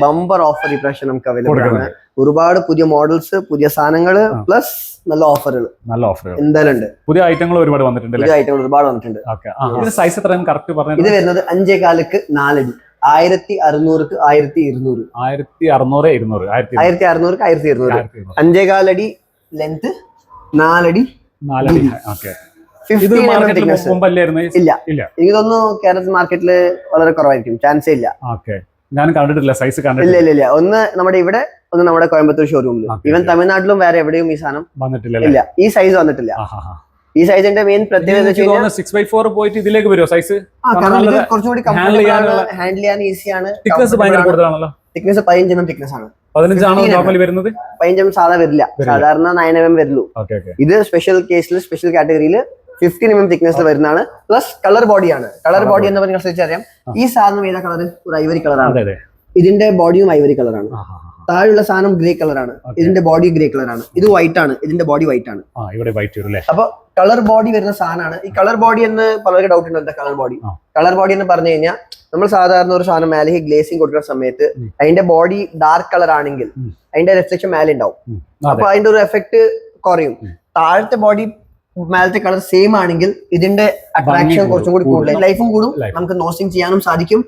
Bumper offer ഇപ്രാവശ്യം നമുക്ക് available ആണ്. ഒരുപാട് പുതിയ മോഡൽസ്, പുതിയ സാധനങ്ങള്, പ്ലസ് നല്ല ഓഫറുകൾ. എന്തായാലും ഉണ്ട്. പുതിയ ഐറ്റങ്ങൾ ഒരുപാട് വന്നിട്ടുണ്ട്. പുതിയ ഐറ്റങ്ങൾ ഒരുപാട് വന്നിട്ടുണ്ട്. സൈസ് എത്രയാണ് കറക്റ്റ് പറഞ്ഞത്? ഇത് വരുന്നത് 5.4 4 അടി, 1600 1200. 1600 1200 5.4 അടി ലെങ്ത്, 4 അടി. ഇല്ല, എനിക്ക് തോന്നുന്നു കേരളത്തിൽ മാർക്കറ്റില് വളരെ കുറവായിരിക്കും, ചാൻസേ ഇല്ല. ഞാൻ കണ്ടിട്ടില്ല, സൈസ് കണ്ടിട്ടില്ല. ഇല്ല. ഒന്ന് നമ്മുടെ ഇവിടെ, ഒന്ന് നമ്മുടെ കോയമ്പത്തൂർ ഷോറൂമിൽ. ഈവൻ തമിഴ്നാട്ടിലും വേറെ എവിടെയും ഈ സാധനം വന്നിട്ടില്ല. ഇല്ല, ഈ സൈസ് വന്നിട്ടില്ല. ഈ സൈസിന്റെ മെയിൻ പ്രത്യേകത 6x4 പോയിട്ട് ഇതിലേക്ക് വരുമോ സൈസ്? കുറച്ചുകൂടി ഹാൻഡിൽ ചെയ്യാൻ ഈസിയാണ്. തിക്നെസ് 15 mm തിക്നെസ് ആണ്. 15 വരുന്നത് 15 mm സാധാ വരില്ല, സാധാരണ 9 mm വരുള്ളൂ. ഇത് സ്പെഷ്യൽ കേസിൽ, സ്പെഷ്യൽ കാറ്റഗറിയിൽ 15 mm തിക്നെസ്സിൽ വരുന്നതാണ്. പ്ലസ് കളർ ബോഡിയാണ്. കളർ ബോഡി എന്ന് പറഞ്ഞാൽ അറിയാം, ഈ സാധനം ഏതാ കളർ? ഒരു ഐവറി കളറാണ്. ഇതിന്റെ ബോഡിയും ഐവറി കളറാണ്. താഴെയുള്ള സാധനം ഗ്രേ കളറാണ്, ഇതിന്റെ ബോഡി ഗ്രേ കളറാണ്. ഇത് വൈറ്റ് ആണ്, ഇതിന്റെ ബോഡി വൈറ്റ് ആണ്. അപ്പൊ കളർ ബോഡി വരുന്ന സാധനമാണ്. ഈ കളർ ബോഡി എന്ന് പലർക്ക് ഡൗട്ട് ഉണ്ട്. എന്താ കളർ ബോഡി? കളർ ബോഡി എന്ന് പറഞ്ഞു കഴിഞ്ഞാൽ, നമ്മൾ സാധാരണ ഒരു സാധനം മേലേക്ക് ഗ്ലേസിംഗ് കൊടുക്കുന്ന സമയത്ത് അതിന്റെ ബോഡി ഡാർക്ക് കളർ ആണെങ്കിൽ അതിന്റെ റിഫ്ലക്ഷൻ മേലെ ഉണ്ടാവും. അപ്പൊ അതിന്റെ ഒരു എഫക്ട് കുറയും. താഴത്തെ ബോഡി മേലത്തെ കളർ സെയിം ആണെങ്കിൽ ഇതിന്റെ അട്രാക്ഷൻ കുറച്ചും കൂടി കൂടുതൽ, ലൈഫും കൂടും, നമുക്ക് നോസിംഗ് ചെയ്യാനും സാധിക്കും.